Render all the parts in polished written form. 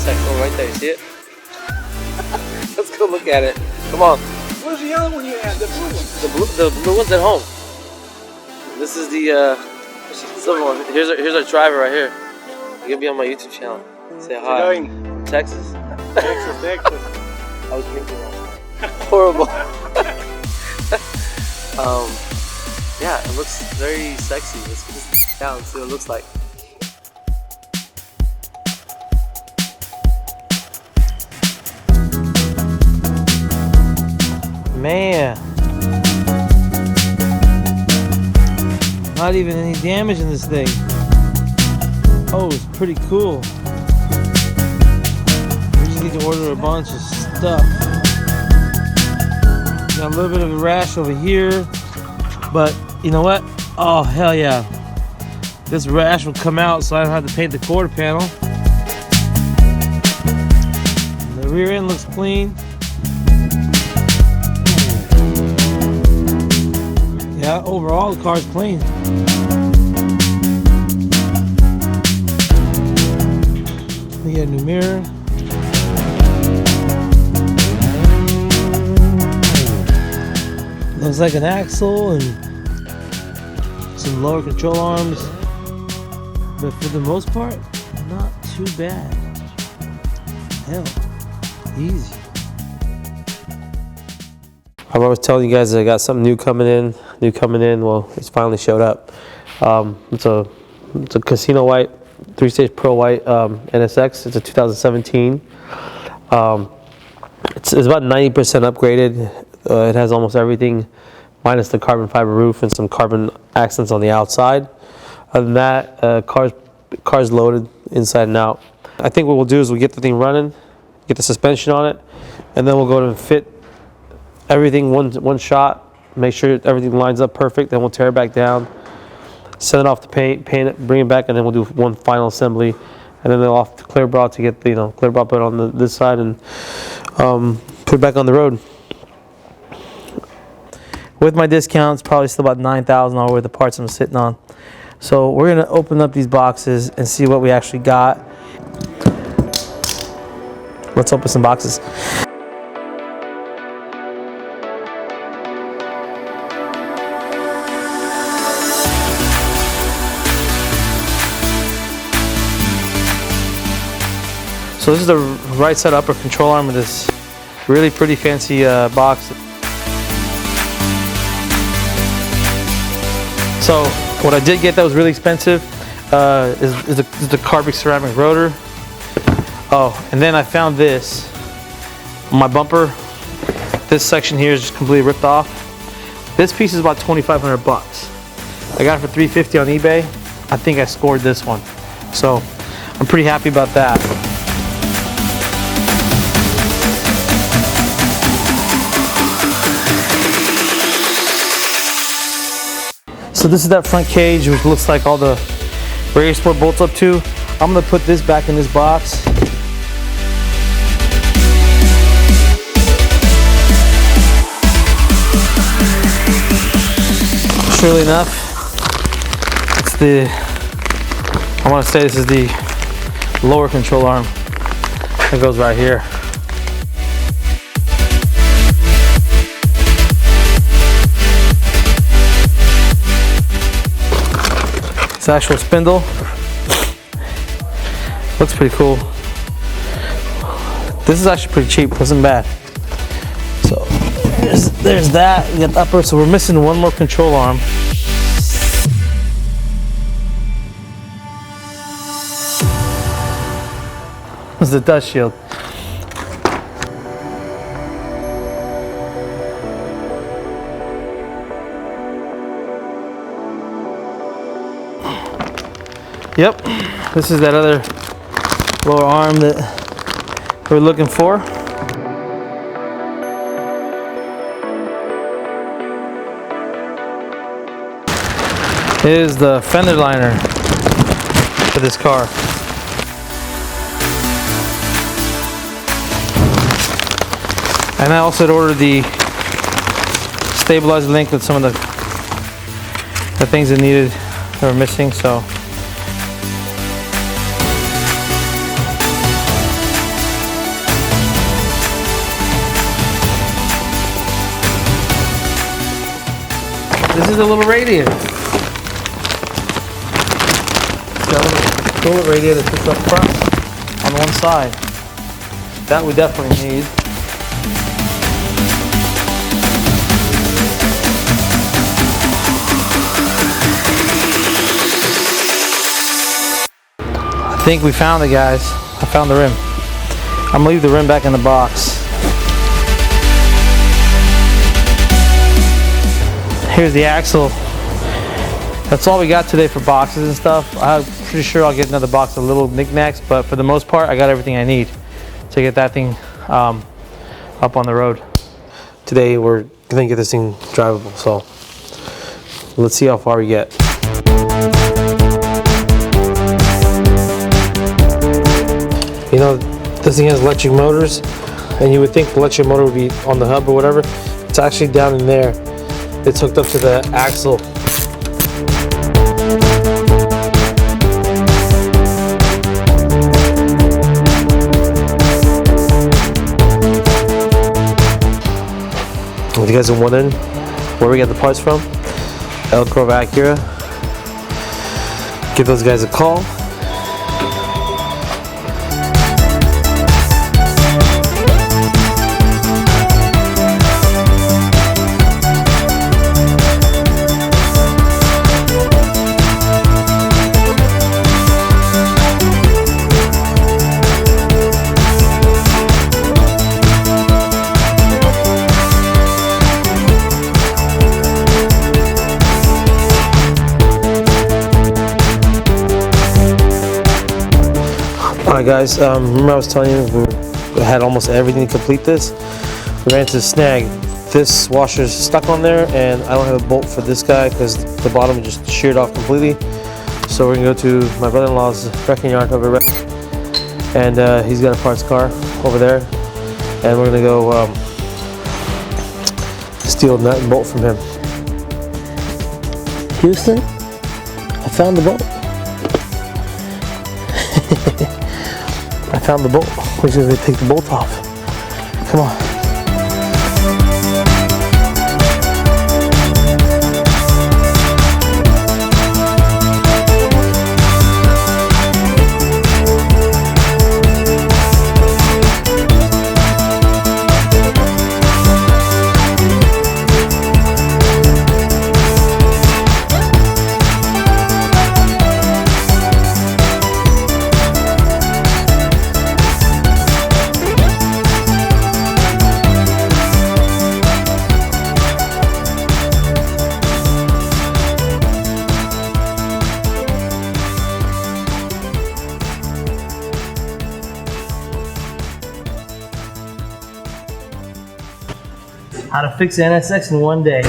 NSX. Oh, right there. You see it? Let's go look at it. Come on. Where's the other one you had? The blue one? The blue one's at home. This is the silver one. Here's our driver right here. You're gonna be on my YouTube channel. Say hi. From Texas. Texas. I was drinking last night. Horrible. Yeah, it looks very sexy. Let's put this down and see what it looks like. Man, not even any damage in this thing. Oh, it's pretty cool. We just need to order a bunch of stuff. Got a little bit of a rash over here, but you know what? Oh, hell yeah. This rash will come out so I don't have to paint the quarter panel. The rear end looks clean. Yeah, overall the car's clean. We got a new mirror. Looks like an axle and some lower control arms. But for the most part, not too bad. Hell, easy. I was telling you guys that I got something new coming in. Well, it's finally showed up. It's a casino white, 3-stage Pro White NSX. It's a 2017. It's about 90% upgraded. It has almost everything, minus the carbon fiber roof and some carbon accents on the outside. Other than that, car's loaded inside and out. I think what we'll do is we'll get the thing running, get the suspension on it, and then we'll go to fit everything one shot, make sure everything lines up perfect, then we'll tear it back down, send it off to paint it, bring it back, and then we'll do one final assembly, and then they'll off to clear bra to get the clear bra put on this side and put it back on the road. With my discounts, probably still about $9,000 worth of parts I'm sitting on. So we're gonna open up these boxes and see what we actually got. Let's open some boxes. So this is the right side upper control arm of this really pretty fancy box. So what I did get that was really expensive is the carbon ceramic rotor. Oh, and then I found this on my bumper. This section here is just completely ripped off. This piece is about 2,500 bucks. I got it for $350 on eBay. I think I scored this one. So I'm pretty happy about that. So this is that front cage, which looks like all the radio sport bolts up to. I'm gonna put this back in this box. Surely enough, it's I wanna say this is the lower control arm that goes right here. It's the actual spindle. Looks pretty cool. This is actually pretty cheap, wasn't bad. So there's that. We got the upper, so we're missing one more control arm. This is the dust shield. Yep, this is that other lower arm that we're looking for. Is the fender liner for this car. And I also had ordered the stabilizer link with some of the things that needed that were missing, so is a little radiator. It's got a little coolant radiator that sits up front on one side. That we definitely need. I think we found it, guys. I found the rim. I'm gonna leave the rim back in the box. Here's the axle. That's all we got today for boxes and stuff. I'm pretty sure I'll get another box of little knickknacks, but for the most part, I got everything I need to get that thing up on the road. Today, we're gonna get this thing drivable, so let's see how far we get. You know, this thing has electric motors, and you would think the electric motor would be on the hub or whatever. It's actually down in there. It's hooked up to the axle. If you guys are wondering where we get the parts from, El Grove Acura, give those guys a call. Alright guys, remember I was telling you we had almost everything to complete this. We ran into the snag. This washer is stuck on there, and I don't have a bolt for this guy because the bottom just sheared off completely. So we're gonna go to my brother-in-law's wrecking yard over there, and he's got a parts car over there, and we're gonna go steal a nut and bolt from him. Houston, I found the bolt. I found the bolt. We're just gonna take the bolt off. Come on. How to fix the NSX in one day.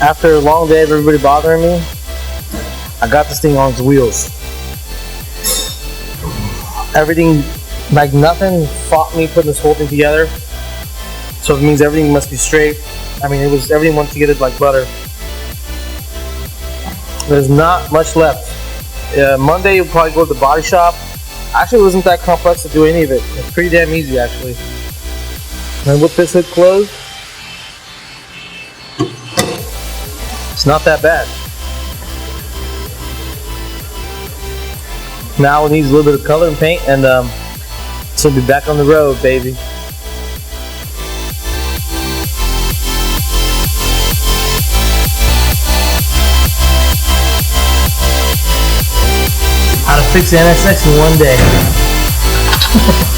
After a long day of everybody bothering me, I got this thing on its wheels. Everything, like nothing fought me putting this whole thing together. So it means everything must be straight. I mean, everything went together like butter. There's not much left. Monday you'll probably go to the body shop. Actually, it wasn't that complex to do any of it. It's pretty damn easy actually. And with this hood closed, it's not that bad. Now it needs a little bit of color and paint and So we'll be back on the road, baby. How to fix the NSX in one day.